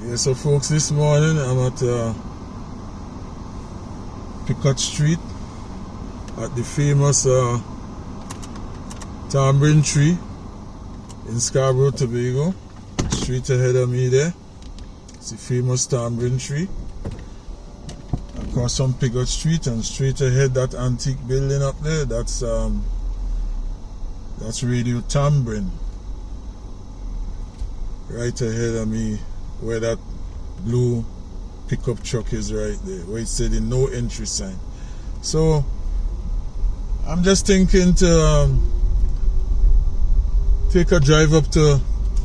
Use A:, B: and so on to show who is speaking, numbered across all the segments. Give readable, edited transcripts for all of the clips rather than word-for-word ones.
A: Yeah, so folks, this morning I'm at Picot Street at the famous tamarind tree in Scarborough, Tobago. Straight ahead of me there, it's the famous tamarind tree. Across from Picot Street and straight ahead, that antique building up there, that's Radio Tamarind. Right ahead of me, where that blue pickup truck is right there, where it said the no entry sign. So I'm just thinking to take a drive up to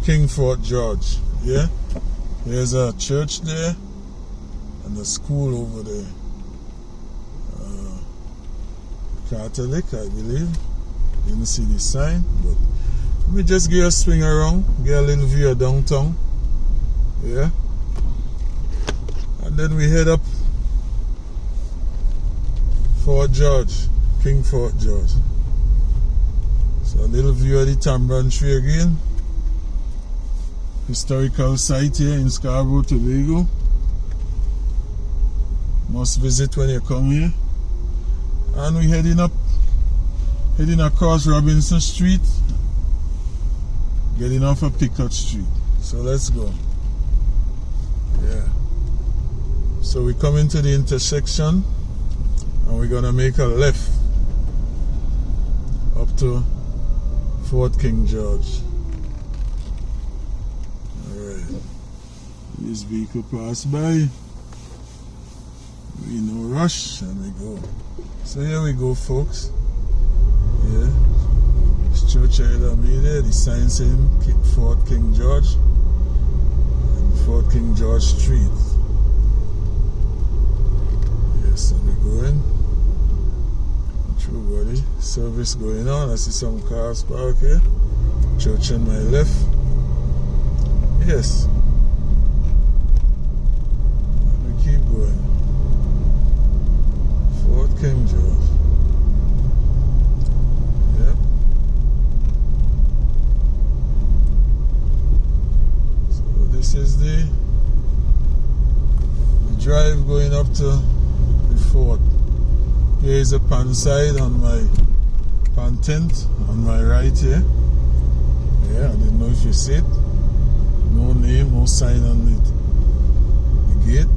A: King Fort George. Yeah, there's a church there and a school over there, Catholic, I believe. Didn't see the sign, but let me just get a swing around, get a little view of downtown. Yeah, and then we head up Fort George, King Fort George. So a little view of the tamarind tree again. Historical site here in Scarborough, Tobago. Must visit when you come here. And we heading across Robinson Street, getting off of Picot Street. So let's go. Yeah. So we come into the intersection and we're gonna make a left up to Fort King George. Alright. This vehicle pass by. We no rush and we go. So here we go, folks. Yeah. This church ahead of me there, the sign saying Fort King George and Fort King George Street. Yes, and we're going through, buddy. Service going on. I see some cars parked here. Church on my left. Yes. And we keep going. Fort King George. Yep. So this is the drive going up to the fort. Here is a pan side on my pan tent on my right here. Yeah, I didn't know if you see it. No name, no sign on the gate.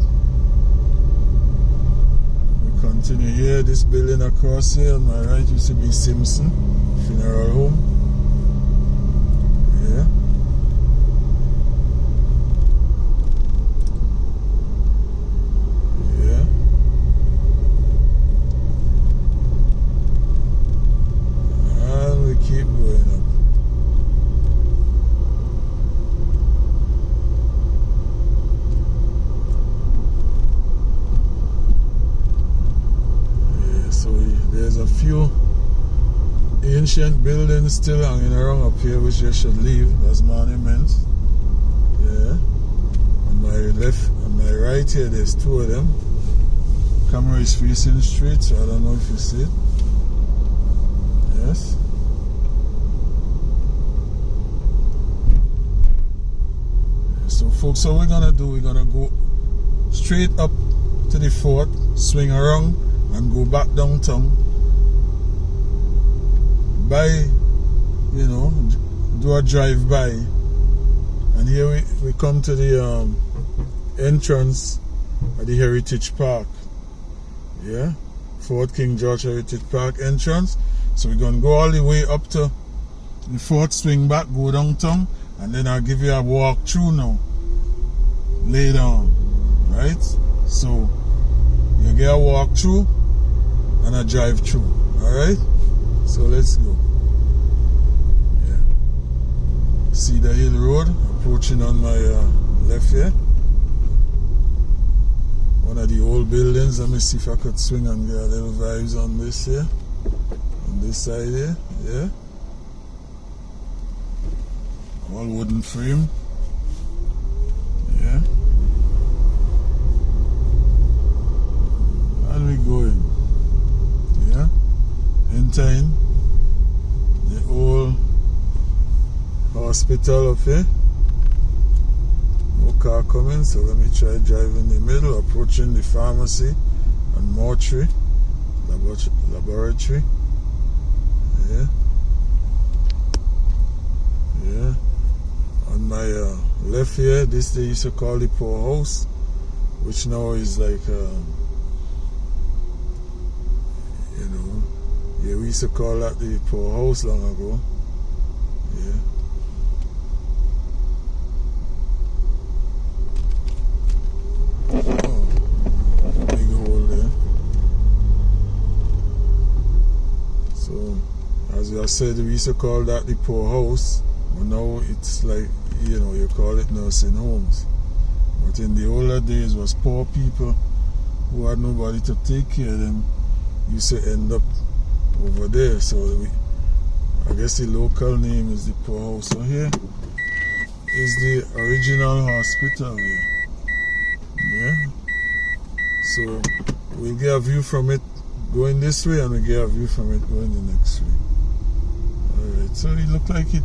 A: We continue here, this building across here on my right used to be Simpson Funeral Home. Yeah. Yeah. And we keep going up. There's a few ancient buildings still hanging around up here which you should leave as monuments. Yeah. On my left, on my right here, there's two of them. Camera is facing straight, so I don't know if you see it. Yes. So folks, what we're gonna do, we're gonna go straight up to the fort, swing around and go back downtown. Do a drive-by, and here we come to the entrance of the Heritage Park. Yeah, Fort King George Heritage Park entrance. So we're gonna go all the way up to the fort, swing back, go downtown, and then I'll give you a walk through now later on. Right? So you get a walk through and a drive through. Alright? So let's go. Cedar Hill Road, approaching on my left here. One of the old buildings. Let me see if I could swing and get a little vibes on this here. On this side here, yeah. All wooden frame. Yeah. And we going. Yeah. Entering the old hospital up here. No car coming, so let me try drive in the middle, approaching the pharmacy and mortuary, laboratory. Yeah. Yeah. On my left here, this they used to call the poorhouse, which now is like, you know, yeah, we used to call that the poorhouse long ago. Yeah. Oh, big hole there. So, as I said, we used to call that the poorhouse, but now it's like, you know, you call it nursing homes. But in the older days was poor people who had nobody to take care of them used to end up over there. So I guess the local name is the poorhouse. So here is the original hospital here. Yeah. So we'll get a view from it going this way, and we'll get a view from it going the next way. Alright, so it look like it,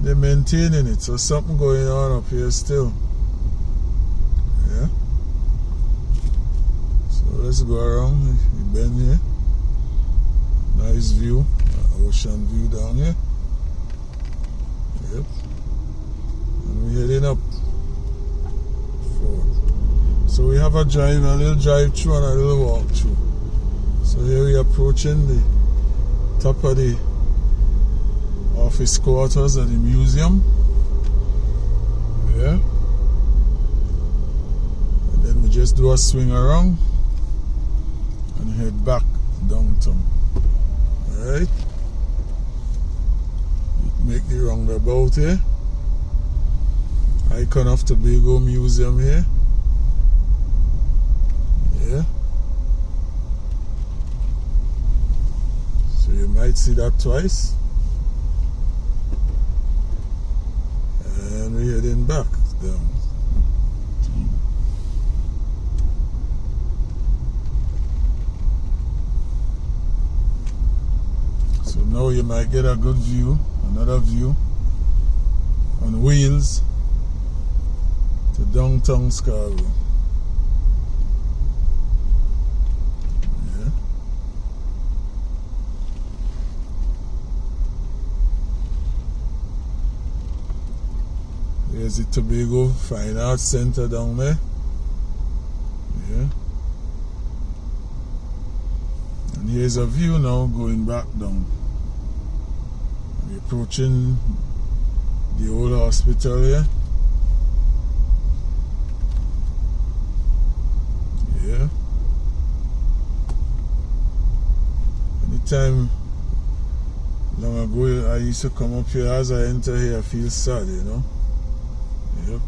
A: they're maintaining it, so something going on up here still. Yeah. So let's go around, we bend here. Nice view, ocean view down here. Yep. And we're heading up forward. So we have a little drive through and a little walk through. So here we're approaching the top of the office quarters of the museum. Yeah. And then we just do a swing around and head back downtown. Alright. Make the roundabout here. Icon of Tobago Museum here. Yeah. So you might see that twice. And we're heading back down. So now you might get a good view, another view on wheels to downtown Scarborough. Yeah. There's the Tobago Fine Arts Center down there. Yeah. And here's a view now going back down. We're approaching the old hospital here. Yeah. Anytime long ago I used to come up here, as I enter here I feel sad, you know. Yep.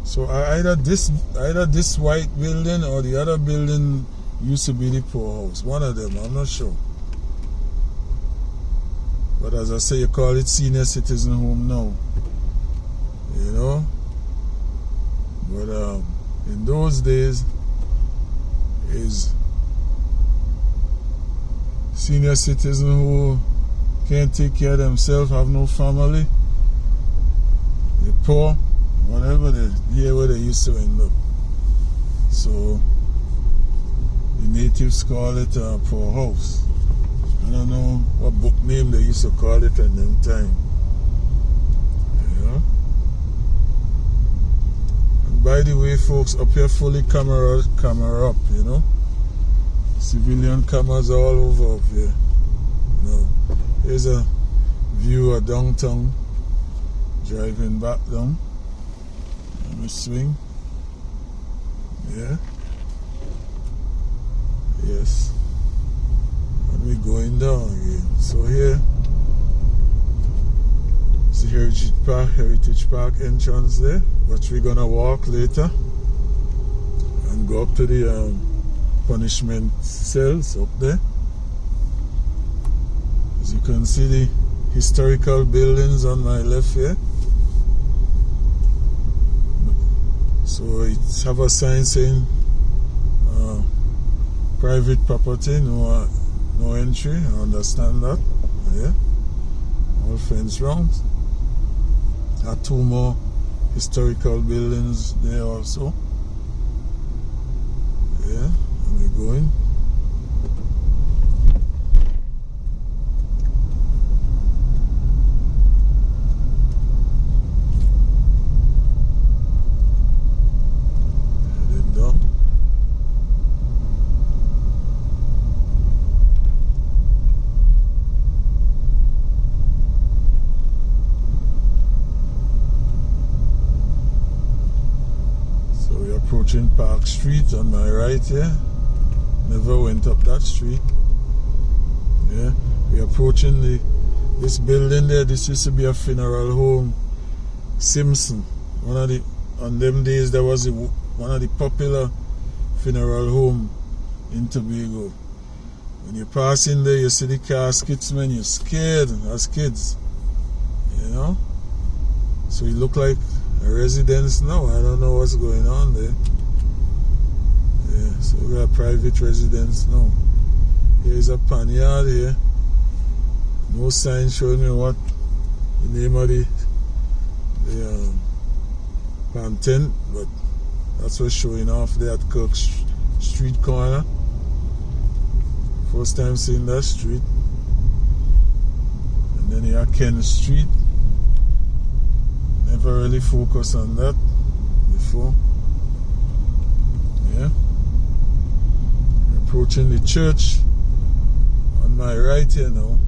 A: So either this white building or the other building used to be the poorhouse. One of them, I'm not sure. But as I say, you call it senior citizen home now. You know? But in those days, is senior citizen who can't take care of themselves, have no family, they're poor, whatever, here where they used to end up. So the natives call it a poorhouse. I don't know what book name they used to call it at them time. Yeah. And by the way, folks, up here fully camera up, you know. Civilian cameras all over up here. No. Here's a view of downtown. Driving back down. Let me swing. Yeah. Yes. And we're going down again. So here is the Heritage Park entrance there, but we're gonna walk later and go up to the punishment cells up there. As you can see, the historical buildings on my left here. So it's have a sign saying private property, no entry. I understand that. Yeah. All fence round. Two more historical buildings there also. Yeah, and we're going. Heading down. Approaching Park Street on my right here. Never went up that street. Yeah, we're approaching this building there. This used to be a funeral home. Simpson. On them days there was one of the popular funeral home in Tobago. When you pass in there, you see the caskets, man, you're scared as kids. You know? So it look like a residence now. I don't know what's going on there. Yeah, so we got a private residence now. Here's a panyard here. No sign showing me what the name of the content, but that's what's showing off there at Kirk Street corner. First time seeing that street. And then here Ken Street. Never really focused on that before. Yeah. Approaching the church on my right here now.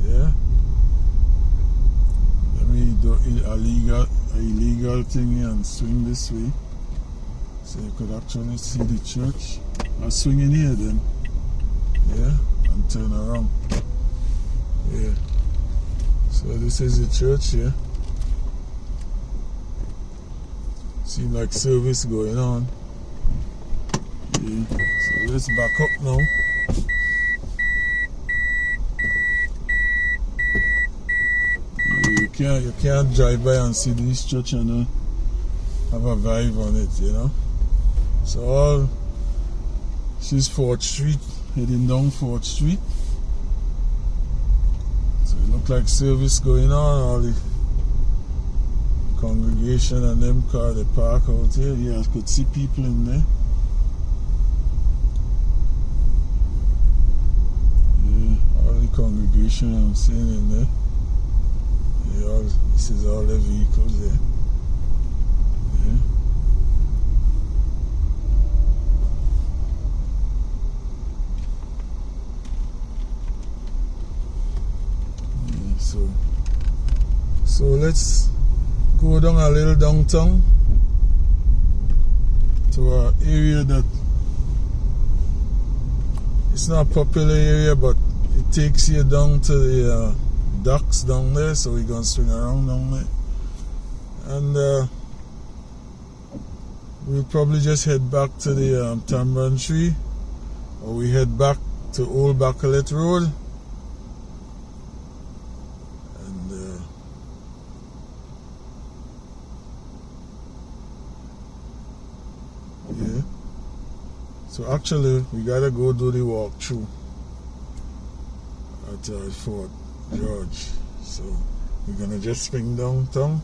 A: Yeah. Let me do an illegal thing here and swing this way. So you could actually see the church. I'll swing in here then. Yeah. And turn around. Yeah. So this is the church here. Seems like service going on. Yeah. So let's back up now. Yeah, you can't drive by and see this church and have a vibe on it, you know. So she's 4th Street, heading down 4th Street. Look like service going on, all the congregation and them car, they park out here. Yeah, I could see people in there. Yeah, all the congregation I'm seeing in there. Yeah, this is all the vehicles there. Yeah. So let's go down a little downtown to an area that it's not a popular area, but it takes you down to the docks down there. So we're gonna swing around down there, and we'll probably just head back to the Tamban Tree, or we head back to Old Bacalet Road. Yeah. So actually, we gotta go do the walkthrough at Fort George. So we're gonna just swing downtown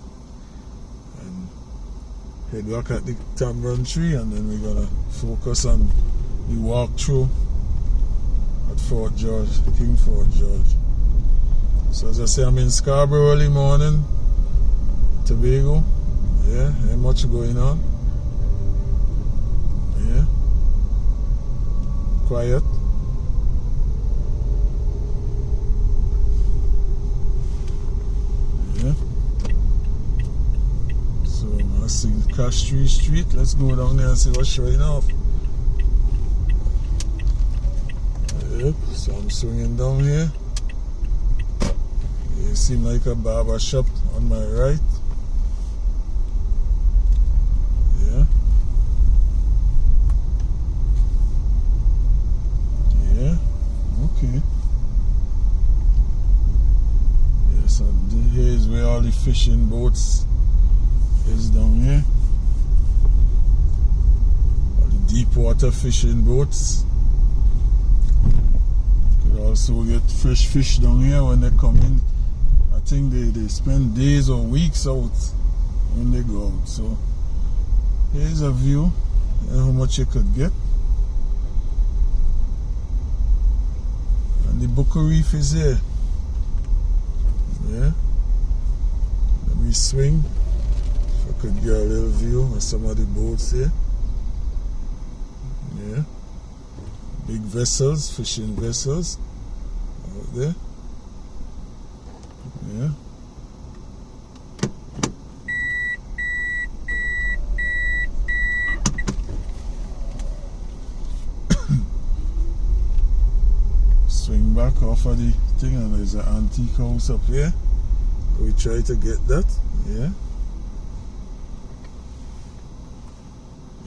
A: and head back at the Tamban Tree, and then we're gonna focus on the walkthrough at Fort George, King Fort George. So as I say, I'm in Scarborough early morning, Tobago. Yeah, ain't much going on. Yeah, quiet. Yeah. So I see Castry Street. Let's go down there and see what's showing off. Yep. So I'm swinging down here. You see like a barber shop on my right. Yeah. Yeah. Okay. Yes, and here is where all the fishing boats is down here. All the deep water fishing boats. You could also get fresh fish down here when they come in at think they spend days or weeks out when they go out. So here's a view and how much you could get. And the Bucca Reef is here. Yeah. Let me swing. If I could get a little view of some of the boats here. Yeah. Big vessels, fishing vessels out there. Yeah. Swing back off of the thing, and there's an antique house up here. We try to get that. Yeah.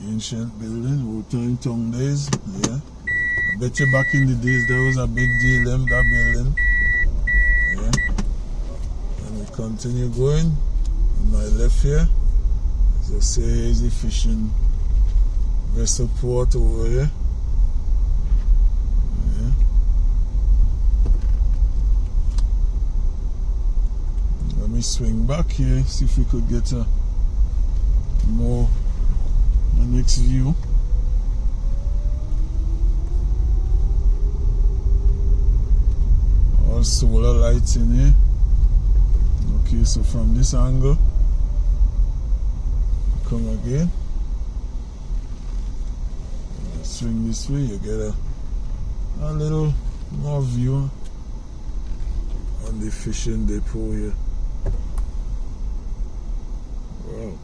A: Ancient building, old time tongue days. Yeah. I bet you back in the days there was a big deal, that building. Yeah. And we continue going. On my left here, as I say, here's the fishing vessel port over here. Yeah. Let me swing back here, see if we could get a more the next view. All solar lights in here. Okay, so from this angle, come again. Swing this way, you get a little more view on the fishing depot here. Wow.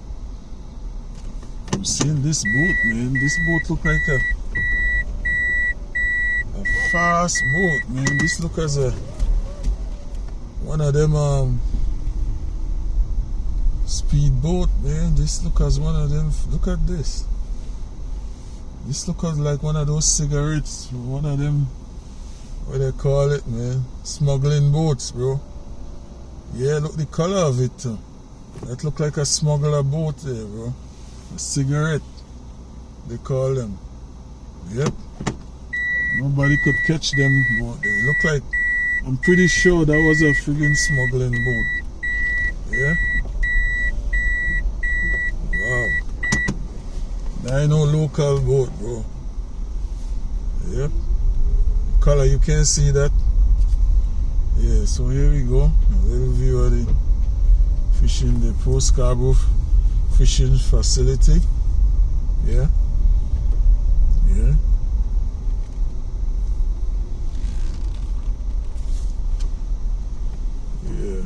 A: I'm seeing this boat, man. This boat look like a fast boat, man. This look as a one of them speed boat, man. This look as one of them. Look at this. This look as like one of those cigarettes. One of them, what they call it, man? Smuggling boats, bro. Yeah, look the color of it. That look like a smuggler boat there, bro. A cigarette, they call them. Yep. Nobody could catch them, but they look like, I'm pretty sure that was a friggin' smuggling boat. Yeah. Wow. That ain't no local boat, bro. Yep. Color, you can't see that. Yeah, so here we go. A little view of the fishing depot, Scarborough fishing facility. Yeah. Yeah. Yeah.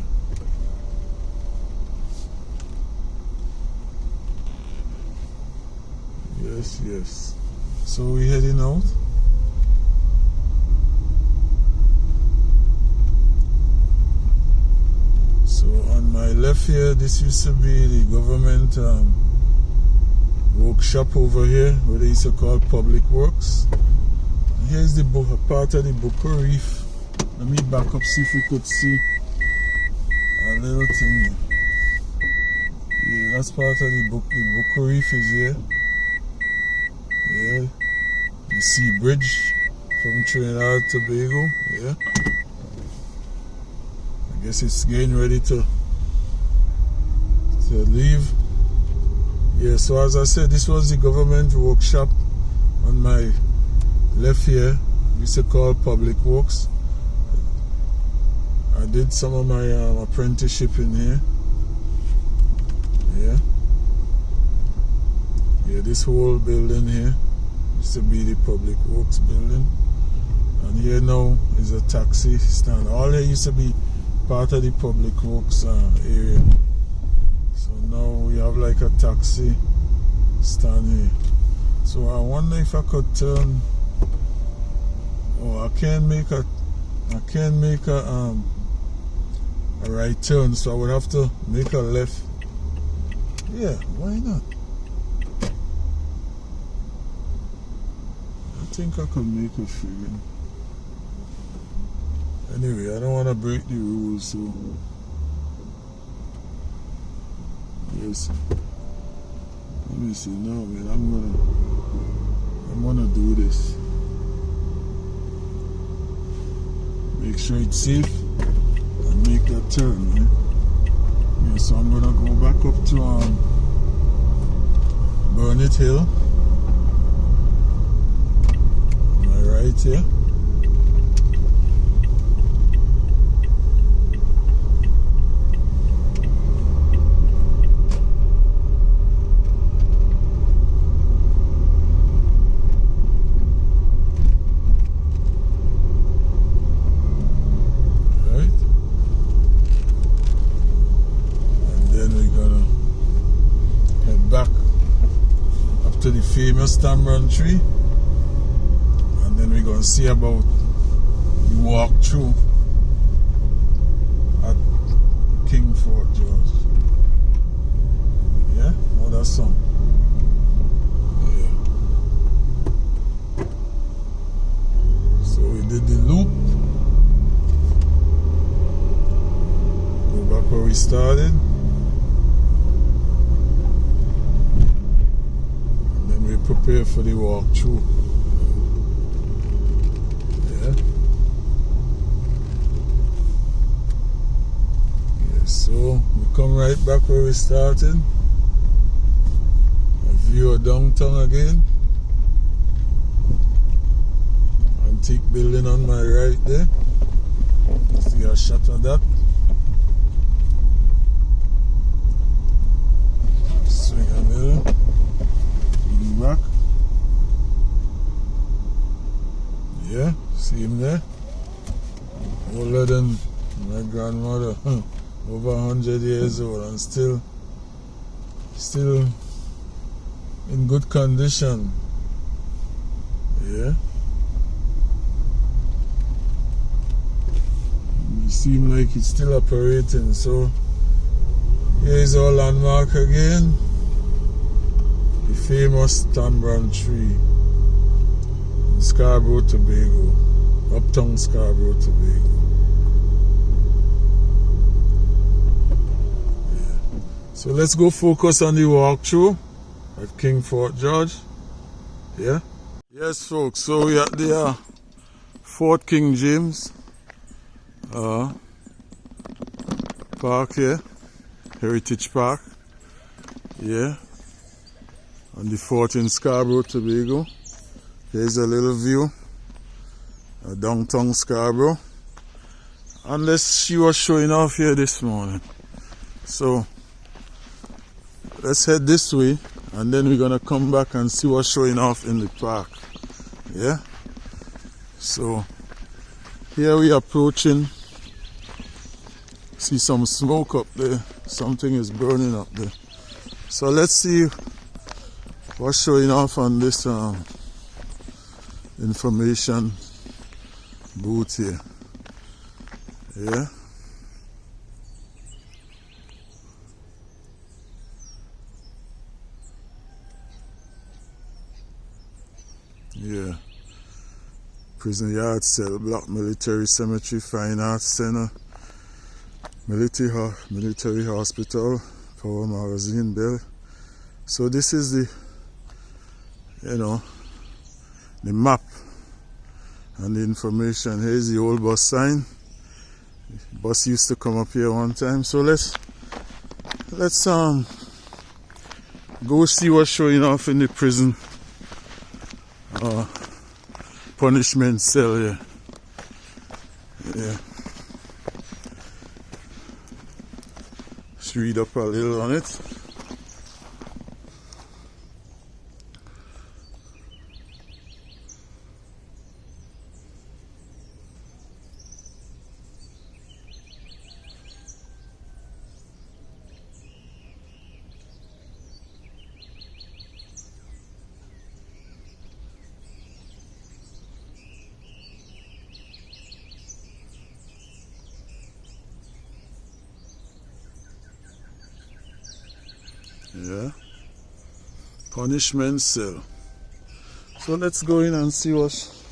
A: Yes, yes. So we heading out. So on my left here, this used to be the government workshop over here, where they used to call Public Works. And here's the part of the Bucca Reef. Let me back up, see if we could see a little thing. Yeah, that's part of the Bucca Reef is here. Yeah, the sea bridge from Trinidad to Tobago. Yeah. I guess it's getting ready to leave. Yeah, so as I said, this was the government workshop on my left here. We used to call Public Works. I did some of my apprenticeship in here. Yeah. Yeah, this whole building here used to be the Public Works building. And here now is a taxi stand. All here used to be part of the Public Works area. So now we have like a taxi stand here. So I wonder if I could turn. Oh, I can't make a right turn, so I would have to make a left. Yeah, why not? I think I could make a friggin'. Anyway, I don't want to break the rules, so yes. Let me see. No, man, I'm gonna do this. Make sure it's safe and make that turn, right? Yeah, so I'm gonna go back up to Burnett Hill. On my right here. To the famous tamarind tree, and then we're going to see about the walk through at King Fort George. Yeah, oh, that's some. Yeah. So we did the loop, go back where we started. Prepare for the walk through. Yeah. Yeah, so we come right back where we started. A view of downtown again. Antique building on my right there. See a shot of that. Swing a little. Back. Yeah, see him there? Older than my grandmother, over 100 years old, and still in good condition. Yeah. You seem like it's still operating, so here's our landmark again. The famous tamarind tree in Scarborough, Tobago, uptown Scarborough, Tobago. Yeah. So let's go focus on the walkthrough at King Fort George. Yeah. Yes, folks. So we are at the Fort King James Park here, Heritage Park. Yeah. On the fort in Scarborough, Tobago. Here's a little view of downtown Scarborough. And let's see what's showing off here this morning. So let's head this way, and then we're gonna come back and see what's showing off in the park. Yeah. So here we are approaching. See some smoke up there. Something is burning up there. So let's see what's showing off on this information booth here. Yeah. Yeah. Prison yard, cell block, military cemetery, fine arts center, military hospital, power magazine bell. So this is the, the map and the information. Here's the old bus sign. The bus used to come up here one time. So let's go see what's showing off in the prison punishment cell here. Yeah. Let's read up a little on it. Yeah, punishment cell. So let's go in and see what's.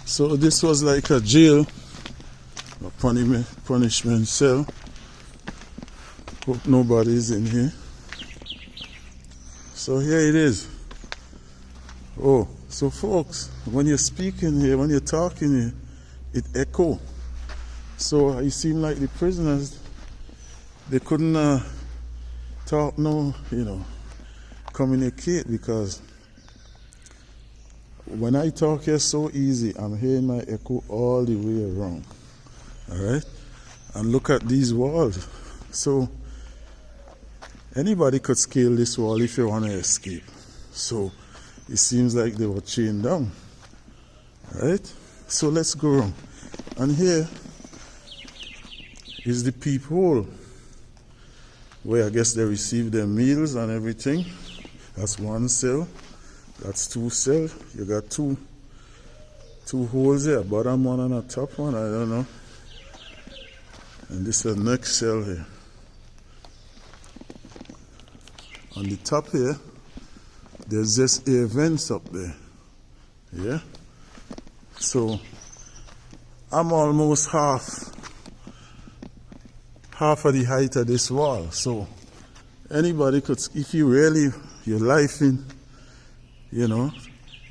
A: So this was like a jail, a punishment cell. Hope nobody's in here. So here it is. Oh, So folks, when you're speaking here, when you're talking here, it echo. So it seemed like the prisoners, they couldn't talk, no, communicate, because when I talk here so easy, I'm hearing my echo all the way around. Alright? And look at these walls. So anybody could scale this wall if you want to escape. So it seems like they were chained down. Alright? So let's go around. And here is the peephole, where I guess they receive their meals and everything. That's one cell. That's two cells. You got two holes here, a bottom one and a top one, I don't know. And this is the next cell here. On the top here, there's just air vents up there. Yeah? So I'm almost half of the height of this wall. So anybody could, if you really, your life in, you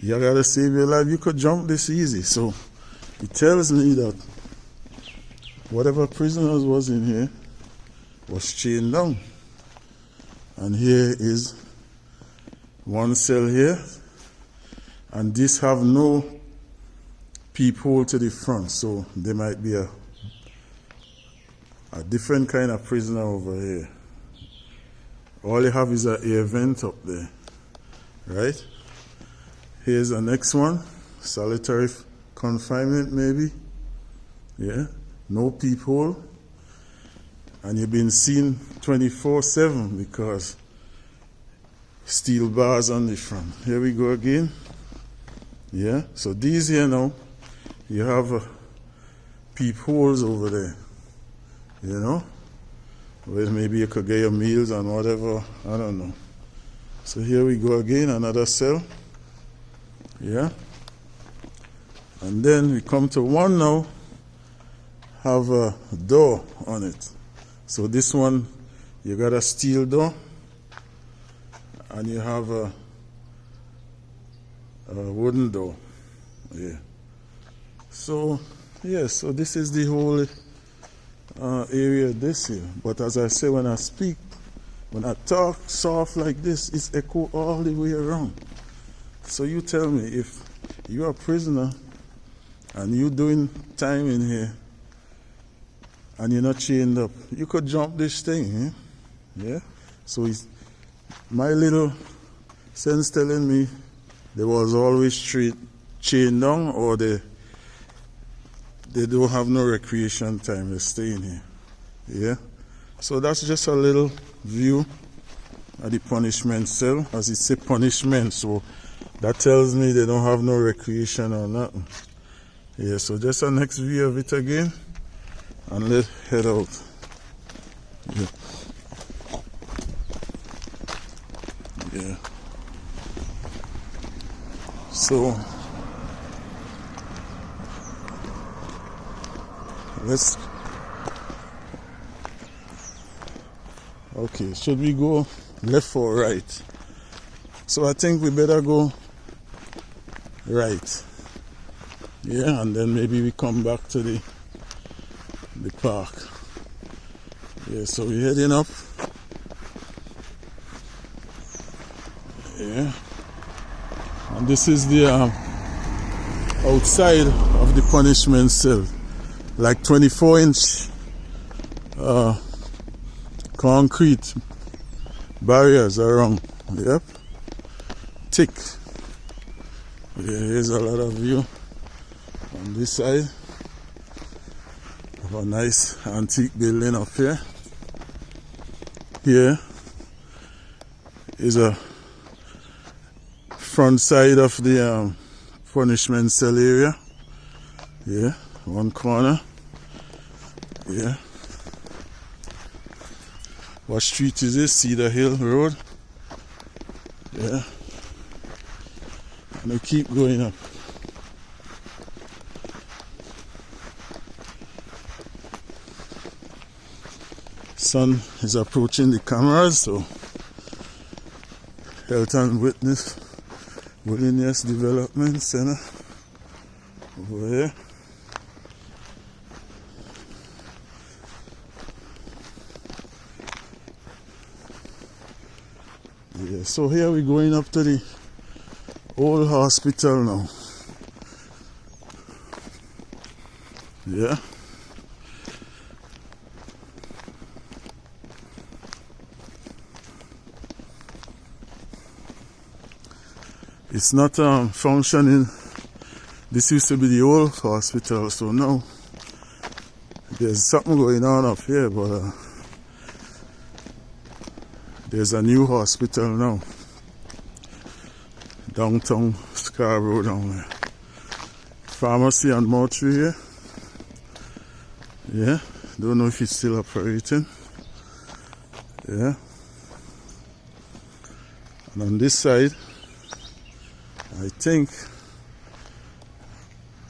A: gotta save your life, you could jump this easy. So it tells me that whatever prisoners was in here was chained down. And here is one cell here, and this have no peephole to the front, so there might be a different kind of prisoner over here. All you have is an air vent up there, right? Here's the next one, solitary confinement maybe, yeah, no peephole, and you've been seen 24/7 because steel bars on the front. Here we go again, yeah, so these here now, you have peepholes over there, where maybe you could get your meals and whatever, I don't know. So here we go again, another cell. Yeah, and then we come to one now, have a door on it. So this one, you got a steel door, and you have a wooden door. Yeah. So yeah, so this is the whole area this here. But as I say, when I speak, when I talk soft like this, it's echo all the way around. So you tell me, if you're a prisoner and you're doing time in here and you're not chained up, you could jump this thing, yeah? So my little sense telling me there was always chained down, or they don't have no recreation time, they stay in here, yeah? So that's just a little view of the punishment cell. As it say punishment, so that tells me they don't have no recreation or nothing. Yeah, so just a next view of it again, and let's head out. Yeah. Yeah. So let's. Okay, should we go left or right? So I think we better go right. Yeah, and then maybe we come back to the park. Yeah, so we're heading up. Yeah. And this is the outside of the punishment cell. Like 24-inch concrete barriers around. Yep. Thick. Yeah, here's a lot of view on this side of a nice antique building up here. Here is a front side of the punishment cell area. Yeah, one corner. Yeah. What street is this? Cedar Hill Road. Yeah. And we keep going up. Sun is approaching the cameras, so health and witness Wilderness Development Center over here. Yeah, so here we're going up to the old hospital now. Yeah. It's not functioning. This used to be the old hospital, so now there's something going on up here, but there's a new hospital now. Downtown Scarborough down there. Pharmacy and mortuary here. Yeah, don't know if it's still operating. Yeah. And on this side, I think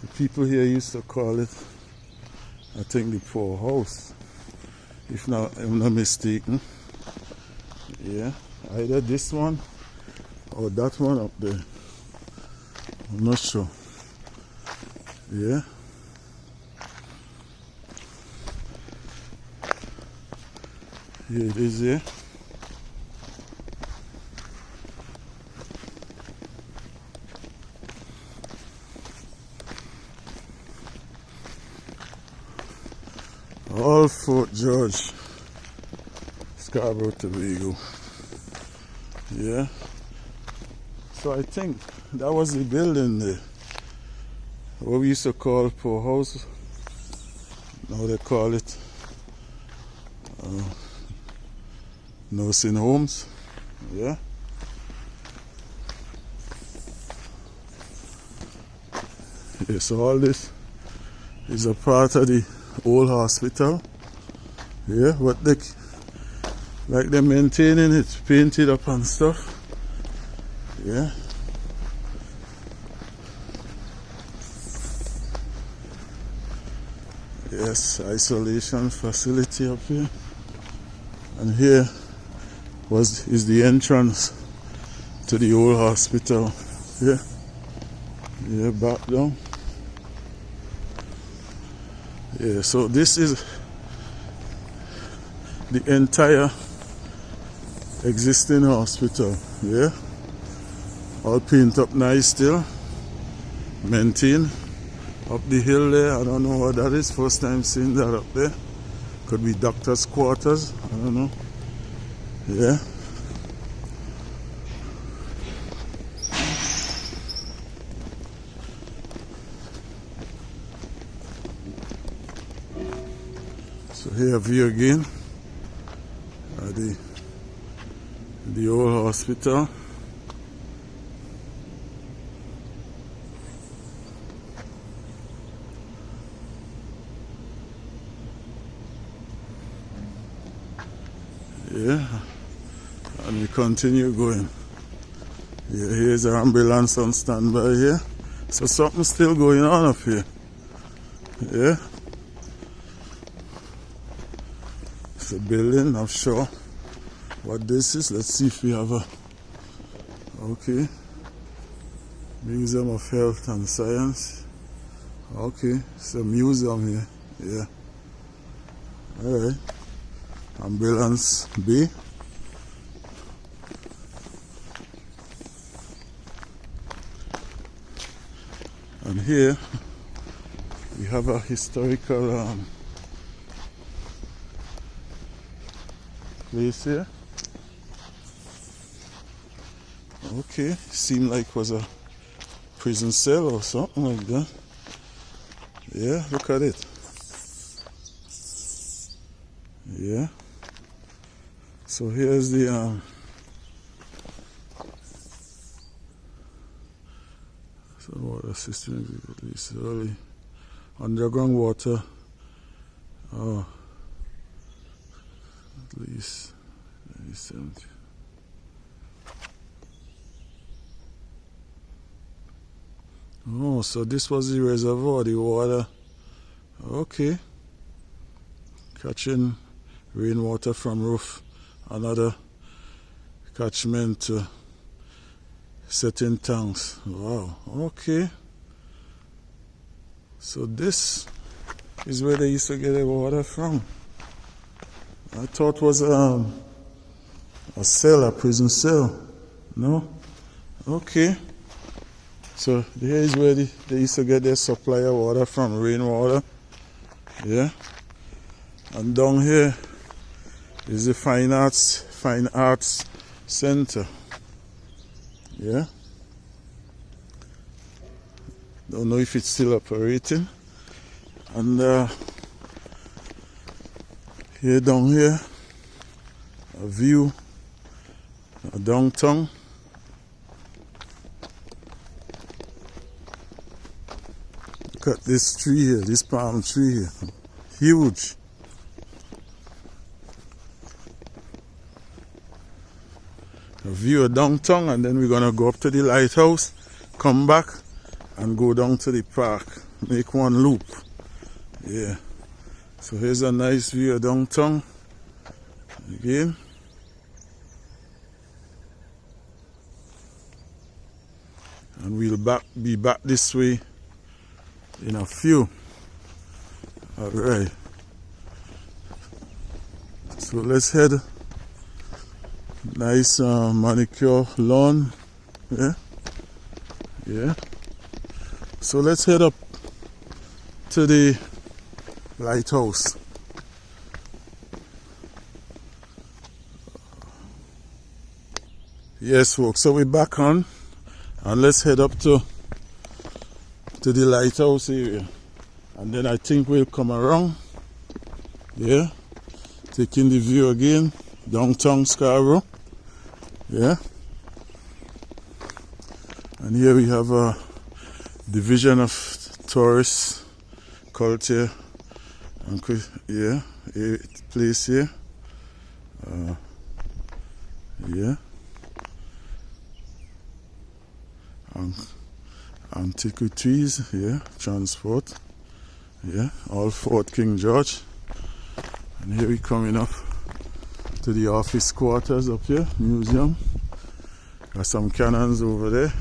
A: the people here used to call it, I think, the poorhouse, if not, I'm not mistaken. Yeah, either this one or that one up there. I'm not sure. Yeah. Here it is here. All Fort George, Scarborough, Tobago. Yeah. So I think that was the building there. What we used to call poorhouse. Now they call it nursing homes. Yeah. Yeah, so all this is a part of the old hospital. Yeah, but they're maintaining it, painted up and stuff. Yeah. Yes, isolation facility up here. And here is the entrance to the old hospital. Yeah. Yeah, back down. Yeah, so this is the entire existing hospital. Yeah. All painted up nice still. Maintained. Up the hill there, I don't know what that is. First time seeing that up there. Could be doctor's quarters, I don't know. Yeah. So here view again. The old hospital. Yeah, and we continue going. Yeah, here's an ambulance on standby here. So something's still going on up here. Yeah. It's a building, not sure what this is. Let's see if we have a... Okay. Museum of Health and Science. Okay, it's a museum here. Yeah. Alright. Ambulance B. And here we have a historical place here. Okay, seemed like it was a prison cell or something like that. Yeah, look at it. Yeah. So here's the so water system release early underground water. Oh, at least 70. Oh, so this was the reservoir, the water. Okay. Catching rainwater from roof. Another catchment to setting tanks. Wow, okay. So this is where they used to get their water from. I thought it was a cell, a prison cell. No? Okay. So here is where they used to get their supply of water from, rainwater. Yeah. And down here is the Fine Arts Center. Yeah. Don't know if it's still operating. And here down here, a view of downtown. Look at this tree here, this palm tree here. Huge. A view of downtown, and then we're gonna go up to the lighthouse, come back, and go down to the park. Make one loop. Yeah. So here's a nice view of downtown. Again. And we'll be back this way in a few. Alright. So let's head. Nice manicure lawn. Yeah. Yeah. So let's head up to the lighthouse. Yes, folks. So we're back on, and let's head up to the lighthouse area, and then I think we'll come around. Yeah, taking the view again, downtown Scarborough. Yeah, and here we have a division of tourist culture and yeah, a place here. Yeah, antiquities. Yeah, transport. Yeah, all Fort King George. And here we coming up to the office quarters up here, museum. Got some cannons over there.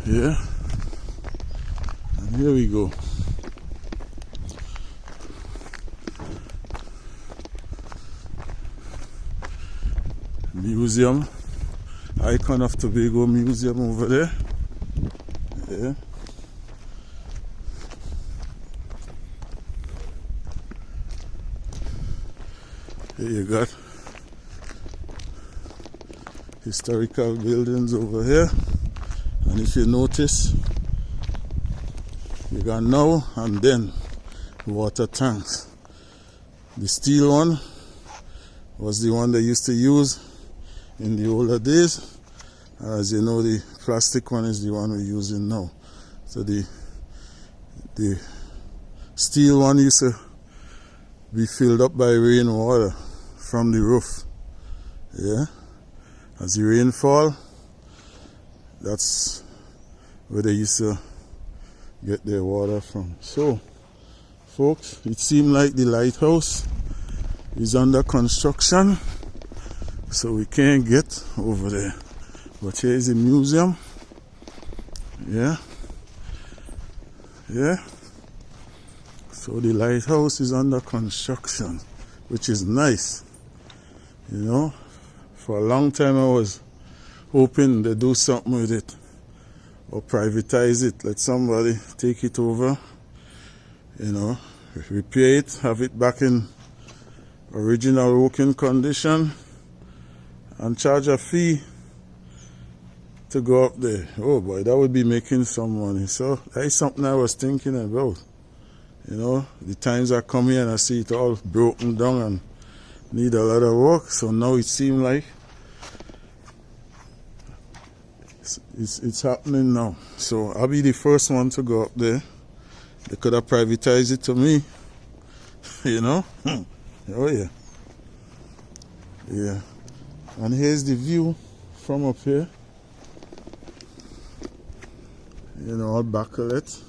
A: Yeah, and here we go. Museum, icon of Tobago Museum over there. Yeah. Here you got historical buildings over here. And if you notice, you got now and then water tanks. The steel one was the one they used to use in the older days. As you know, the plastic one is the one we're using now. So the steel one used to be filled up by rainwater from the roof. Yeah, as the rain fall, that's where they used to get their water from. So, folks, it seemed like the lighthouse is under construction, so we can't get over there. But here is the museum. Yeah. Yeah. So the lighthouse is under construction, which is nice. You know, for a long time I was hoping they do something with it, or privatize it, let somebody take it over, you know, repair it, have it back in original working condition, and charge a fee to go up there. Oh boy, that would be making some money. So that is something I was thinking about. You know, the times I come here and I see it all broken down and need a lot of work. So now it seems like it's happening now. So I'll be the first one to go up there. They could have privatized it to me. You know? Oh yeah. Yeah. And here's the view from up here. You know, all Bacalet,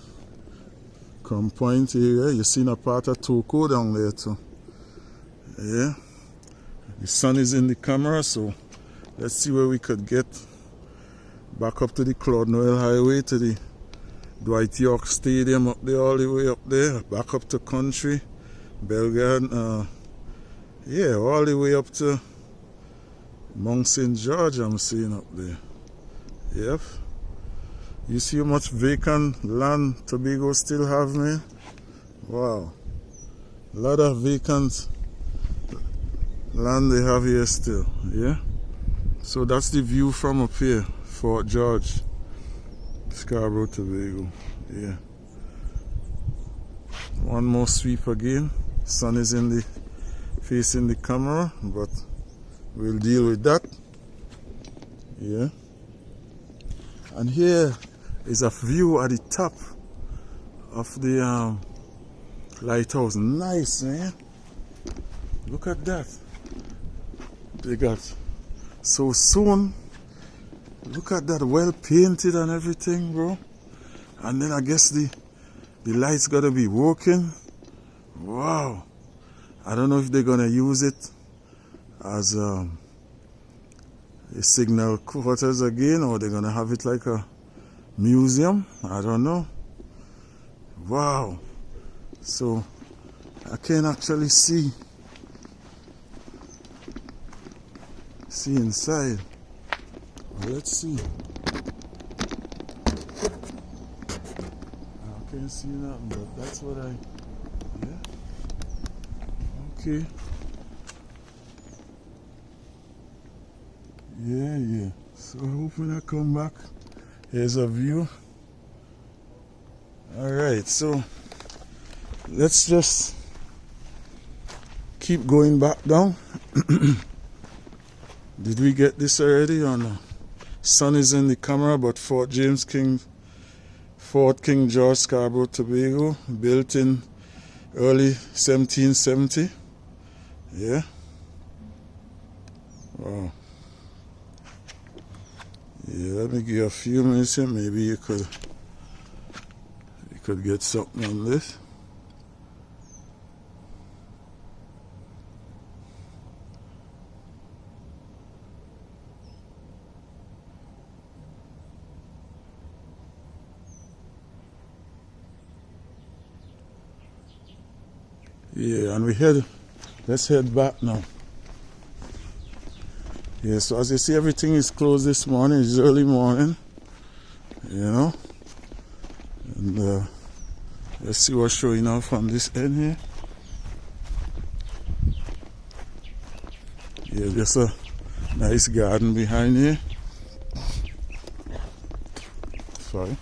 A: Crown Point area. You seen a part of Toko down there too. Yeah. The sun is in the camera, so let's see where we could get back up to the Claude Noel Highway, to the Dwight York Stadium up there, all the way up there, back up to Country, Belgrade, yeah, all the way up to Mount St. George I'm seeing up there. Yep. You see how much vacant land Tobago still have, man? Wow. A lot of vacant land they have here still, yeah? So that's the view from up here, Fort George, Scarborough, Tobago, yeah. One more sweep again. Sun is facing the camera, but we'll deal with that, yeah. And here is a view at the top of the lighthouse. Nice, man. Look at that. They got so soon. Look at that, well painted and everything, bro. And then I guess the lights gotta be working. Wow. I don't know if they're gonna use it as a signal quarters again, or they're gonna have it like a museum. I don't know. Wow. So I can actually see inside. Well, let's see. I can't see nothing, but that's what yeah. Okay. Yeah. So I hope when I come back, here's a view. Alright, so let's just keep going back down. Did we get this already or no? Sun is in the camera, but Fort King George, Scarborough, Tobago, built in early 1770. Yeah. Wow. Yeah, let me give you a few minutes here. Maybe you could get something on this. Yeah, and let's head back now. Yeah, so as you see, everything is closed this morning. It's early morning, you know. And let's see what's showing off from this end here. Yeah, there's a nice garden behind here. Sorry.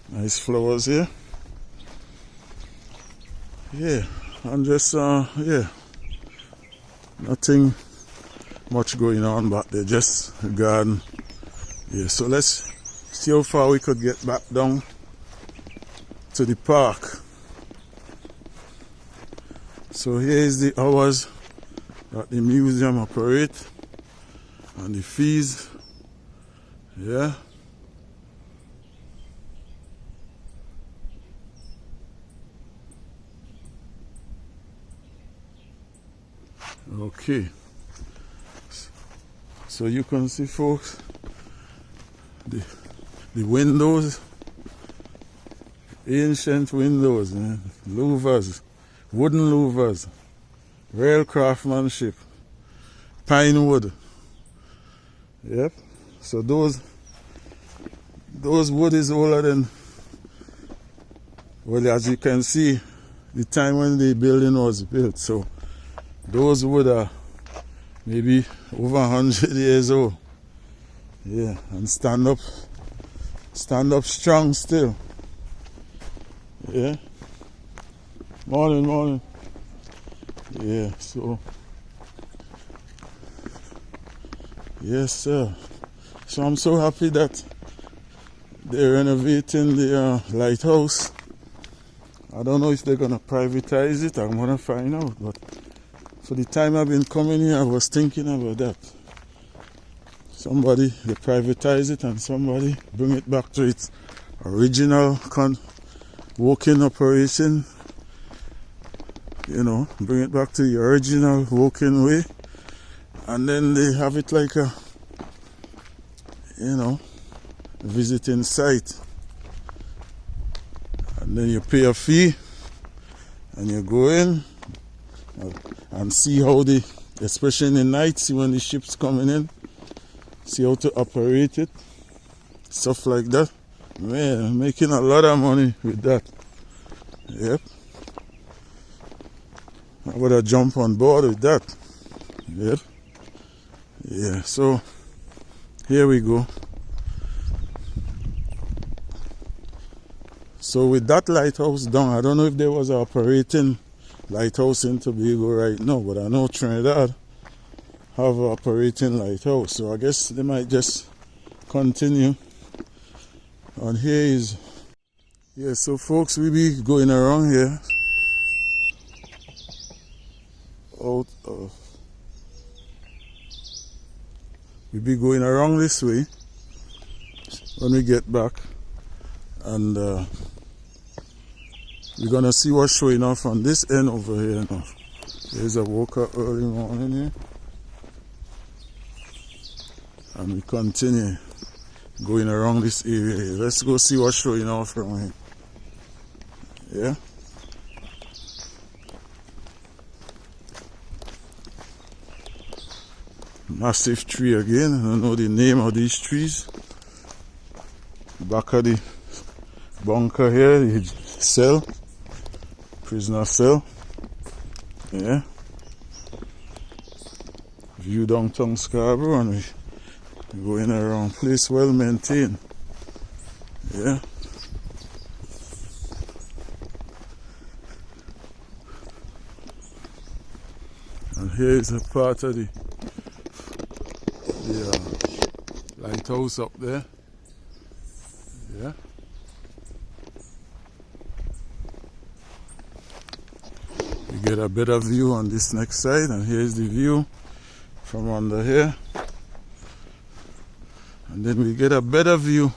A: Nice flowers here. Yeah, and just yeah, nothing much going on back there, just a garden. Yeah, so let's see how far we could get back down to the park. So here is the hours that the museum operate and the fees. Yeah. Okay, so you can see, folks, the windows, ancient windows, man. Louvers, wooden louvers, real craftsmanship, pine wood. Yep. So those wood is older than, well, as you can see, the time when the building was built. So those wood are maybe over 100 years old. Yeah, and stand up strong still. Yeah. Morning. Yeah, so yes, sir. So I'm so happy that they're renovating the lighthouse. I don't know if they're gonna privatize it. I'm gonna find out, but for the time I've been coming here, I was thinking about that. Somebody, they privatize it and somebody bring it back to its original working operation. You know, bring it back to the original working way. And then they have it like a, you know, visiting site. And then you pay a fee and you go in and see how especially in the night, see when the ship's coming in, see how to operate it, stuff like that. Man, I'm making a lot of money with that. Yep. I would have jumped on board with that. Yep. Yeah, so here we go. So with that lighthouse down, I don't know if there was an operating lighthouse in Tobago right now, but I know Trinidad have an operating lighthouse, so I guess they might just continue. And here is, yeah, so folks, we be going around here we be going around this way when we get back, and we're gonna see what's showing off on this end over here now. There's a woke up early morning here, and we continue going around this area here. Let's go see what's showing off from here. Yeah. Massive tree again. I don't know the name of these trees. Back of the bunker here, the cell, prisoner cell. Yeah. View downtown Scarborough, and we going around. Place well maintained. Yeah. And here is a part of the lighthouse up there. Yeah. You get a better view on this next side, and here's the view from under here. And then we get a better view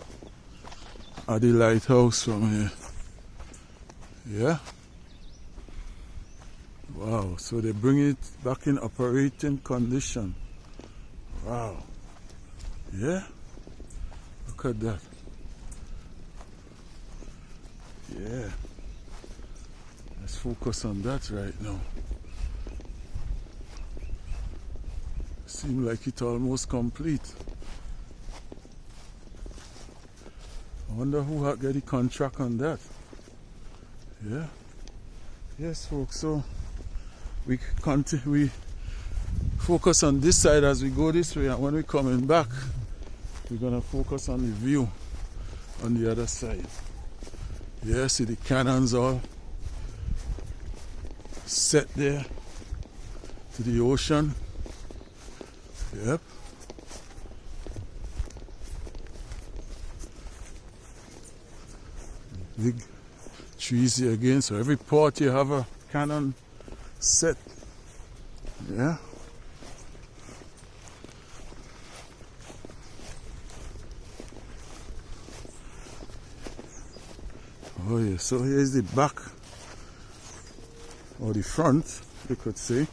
A: of the lighthouse from here. Yeah. Wow, so they bring it back in operating condition. Wow. Yeah. Look at that. Yeah. Let's focus on that right now. Seems like it's almost complete. I wonder who had got the contract on that. Yeah. Yes, folks. So we focus on this side as we go this way, and when we're coming back, we're gonna focus on the view on the other side. Yeah, see the cannons all set there to the ocean. Yep. Big trees here again, so every port you have a cannon set. Yeah. Oh yeah, so here's the back, or the front, you could say,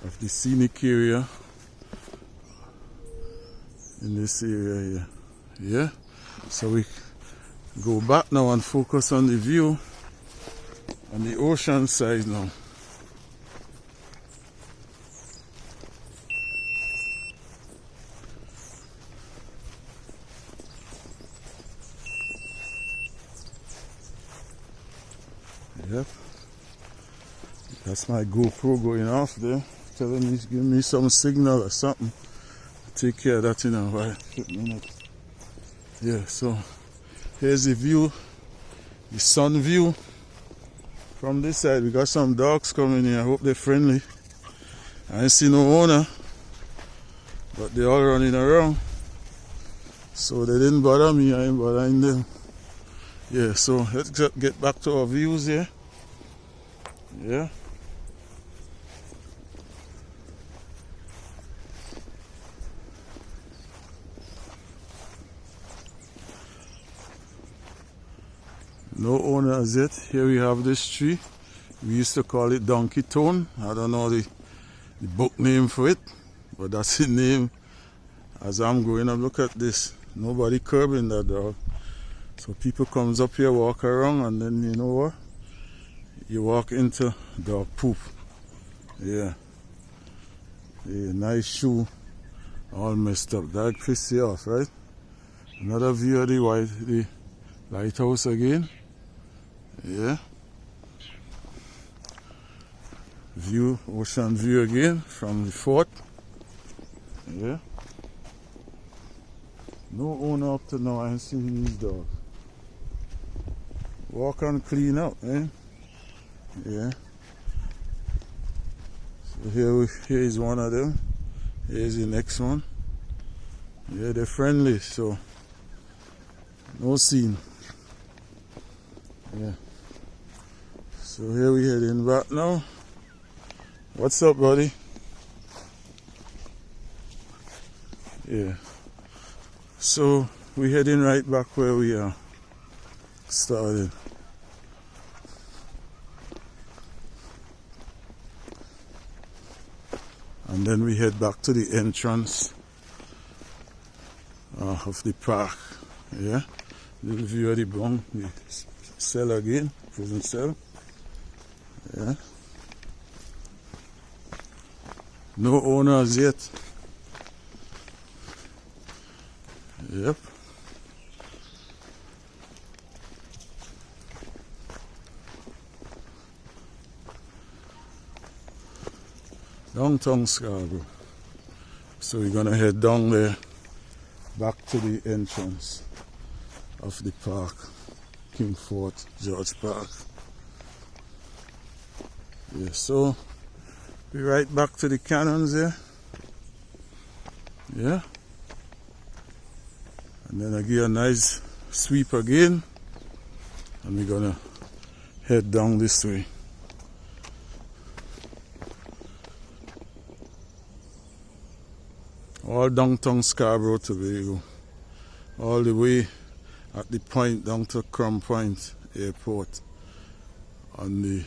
A: of the scenic area in this area here. Yeah, so we go back now and focus on the view on the ocean side now. Yep, that's my GoPro going off there, telling me, giving me some signal or something. Take care of that in a while. Yeah, so here's the view, the sun view from this side. We got some dogs coming here. I hope they're friendly. I ain't see no owner, but they're all running around, so they didn't bother me. I ain't bothering them. Yeah, so let's get back to our views here. Yeah. No owners yet. Here we have this tree. We used to call it Donkey Tone. I don't know the book name for it, but that's the name as I'm growing up, look at this. Nobody curbing that dog. So people comes up here, walk around, and then you know what? You walk into dog poop. Yeah. Yeah, nice shoe. All messed up. That pisses you off, right? Another view of the lighthouse again. Yeah. View, ocean view again from the fort. Yeah. No owner up to now. I ain't seen these dogs. Walk and clean up, eh? Yeah. So here is one of them. Here's the next one. Yeah, they're friendly, so no scene. Yeah. So here we heading back now. What's up, buddy? Yeah. So we heading right back where we started. And then we head back to the entrance of the park. Yeah. Little view of the bunk, the cell again, prison cell. Yeah. No owners yet. Yep. Downtown Scarborough. So we're gonna head down there, back to the entrance of the park, King Fort George Park. Yeah, so we're right back to the canyons there. Yeah. And then I give a nice sweep again, and we're gonna head down this way. All downtown Scarborough, Tobago, all the way at the point down to Crown Point Airport on the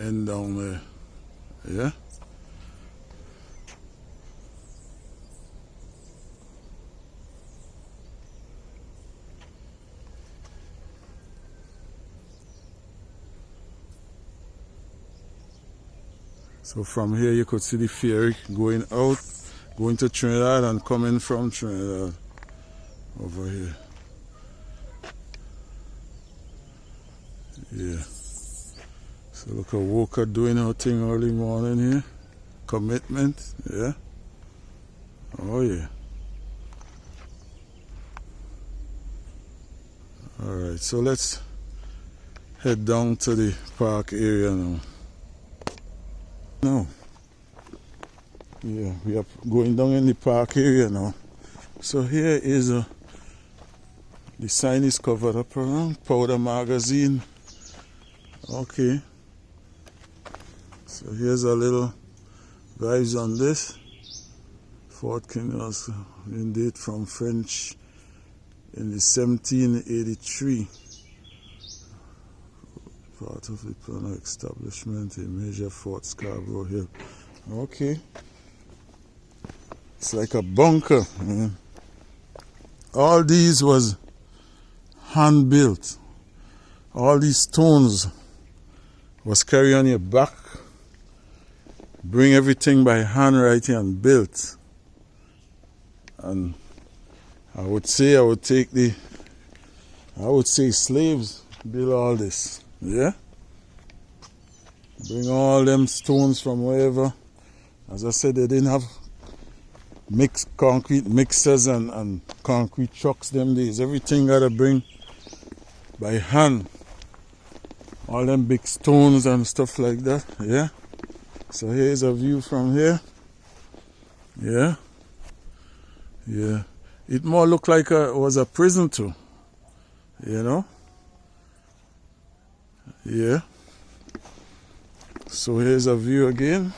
A: end down there. Yeah. So from here you could see the ferry going out, going to Trinidad and coming from Trinidad over here. Yeah. So look at Walker doing her thing early morning here. Commitment, yeah. Oh yeah. Alright, so let's head down to the park area now. Yeah, we are going down in the park area now. So here is the sign is covered up around Powder Magazine. Okay. So here's a little Vibzzs on this. Fort King was in date from French in the 1783. Part of the Plano establishment, a major Fort Scarborough Hill. Okay. It's like a bunker. Man. All these was hand built. All these stones was carried on your back. Bring everything by hand right here and built. And I would say slaves built all this. Yeah? Bring all them stones from wherever. As I said, they didn't have concrete mixers and concrete trucks them days. Everything gotta bring by hand. All them big stones and stuff like that. Yeah? So here's a view from here. Yeah? Yeah. It more looked like it was a prison too. You know? Yeah. So here's a view again.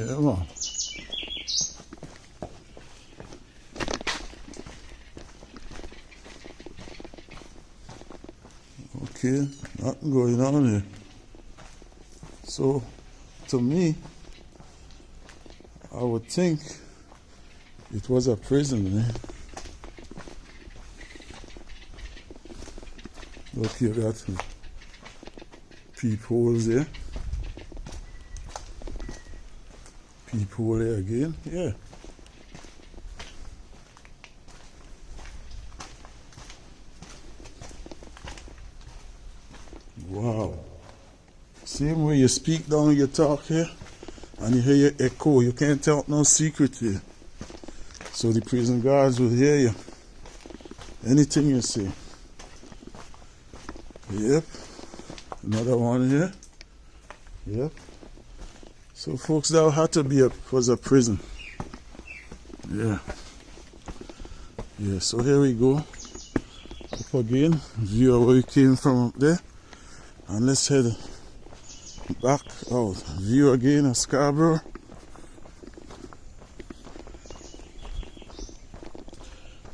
A: Yeah, man. Okay, nothing going on here. So, to me, I would think it was a prison, eh? Look, you got peepholes there. Peephole there again, yeah. Wow. Same way you speak down, you talk here, and you hear your echo. You can't tell no secret here. So the prison guards will hear you. Anything you say. Yep. Another one here. Yep. So folks, that had to be was a prison. Yeah. Yeah, so here we go. Up again. View of where we came from up there. And let's head back out. View again of Scarborough.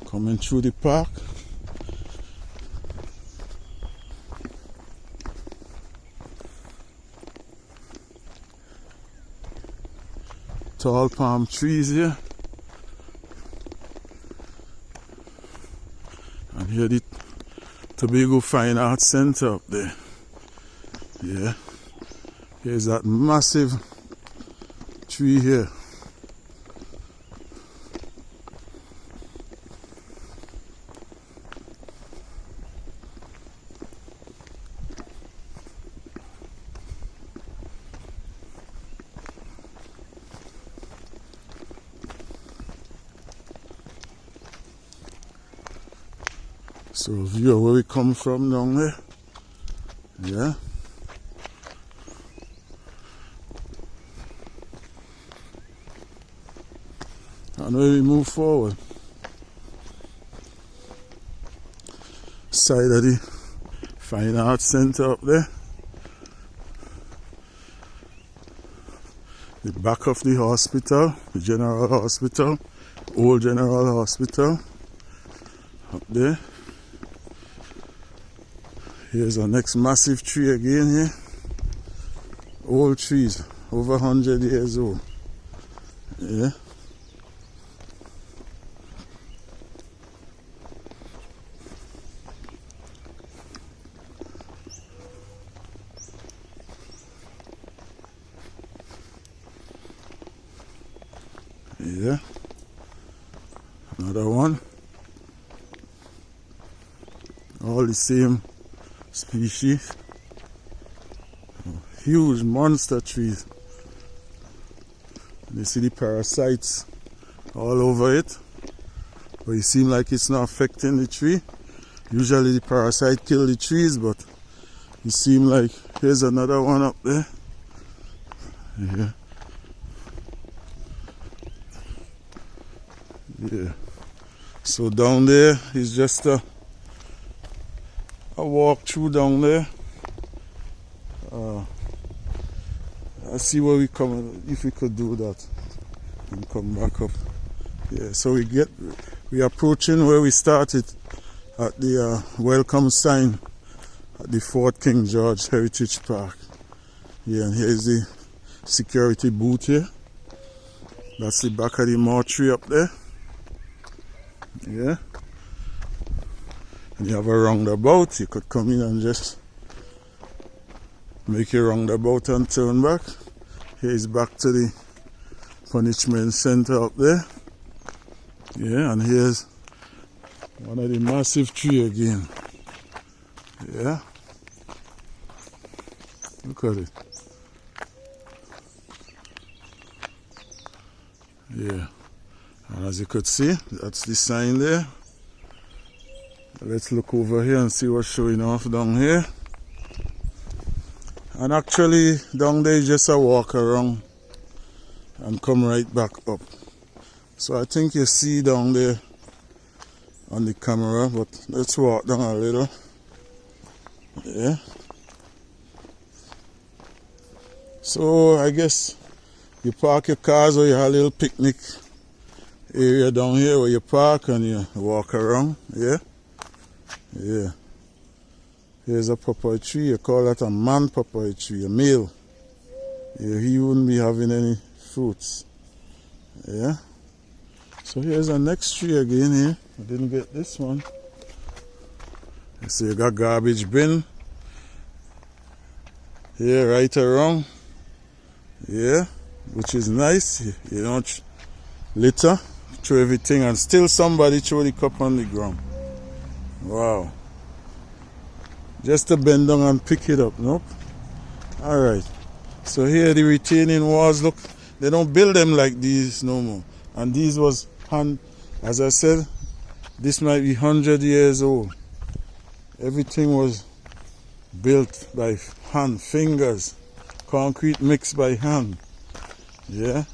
A: Coming through the park. Tall palm trees here. And here the Tobago Fine Arts Center up there. Yeah. Here's that massive tree here. So a view of where we come from down there. Yeah. And when we move forward, side of the Fine Arts Center up there, the back of the hospital, the General Hospital, Old General Hospital, up there. Here's our next massive tree again here. Old trees, over 100 years old. Yeah. Yeah. Another one. All the same species. Huge monster trees. You see the parasites all over it, but it seems like it's not affecting the tree. Usually the parasite kill the trees, but it seems like here's another one up there. Yeah. Yeah. So down there is just a walk through down there. I see where we come, if we could do that and come back up. Yeah, so we approaching where we started at the welcome sign at the Fort King George Heritage Park. Yeah, and here's the security booth here. That's the back of the mortuary up there. Yeah. And you have a roundabout. You could come in and just make your roundabout and turn back. Here's back to the punishment center up there. Yeah, and here's one of the massive trees again. Yeah. Look at it. Yeah. And as you could see, that's the sign there. Let's look over here and see what's showing off down here. And actually down there is just a walk around and come right back up. So I think you see down there on the camera, but let's walk down a little. Yeah. So I guess you park your cars, or you have a little picnic area down here where you park and you walk around. Yeah, yeah. Here's a papaya tree. You call that a man papaya tree, a male. Yeah, he wouldn't be having any fruits. Yeah. So here's the next tree again here. I didn't get this one. So you got garbage bin here right around. Yeah, which is nice. You don't litter, throw everything, and still somebody throw the cup on the ground. Wow. Just to bend down and pick it up. Nope. Alright. So here the retaining walls, look, they don't build them like these no more. And these was hand, as I said, this might be 100 years old. Everything was built by hand, fingers, concrete mixed by hand. Yeah.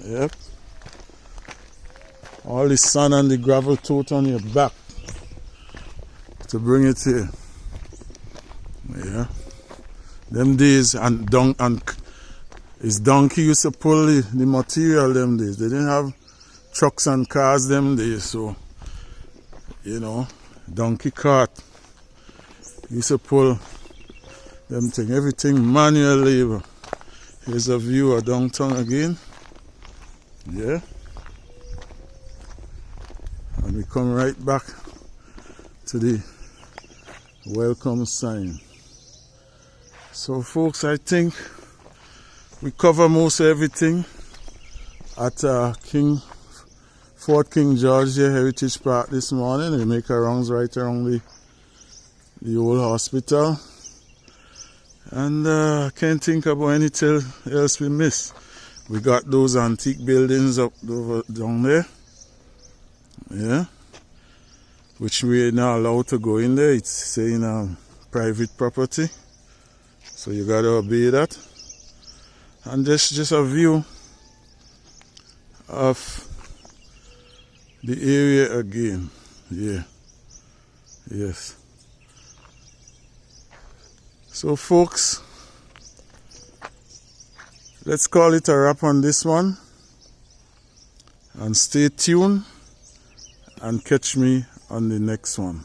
A: Yep. All the sand and the gravel tote on your back to bring it here. Yeah. Them days, and his donkey used to pull the material them days. They didn't have trucks and cars them days, so you know, donkey cart used to pull them thing, everything manual labor. Here's a view of downtown again. Yeah. And we come right back to the welcome sign. So folks, I think we cover most everything at Fort King George Heritage Park this morning. We make our rounds right around the old hospital. And I can't think about anything else we miss. We got those antique buildings up down there. Yeah. Which we are not allowed to go in there. It's saying private property. So you gotta obey that. And just a view of the area again. Yeah. Yes. So folks, let's call it a wrap on this one. And stay tuned and catch me on the next one.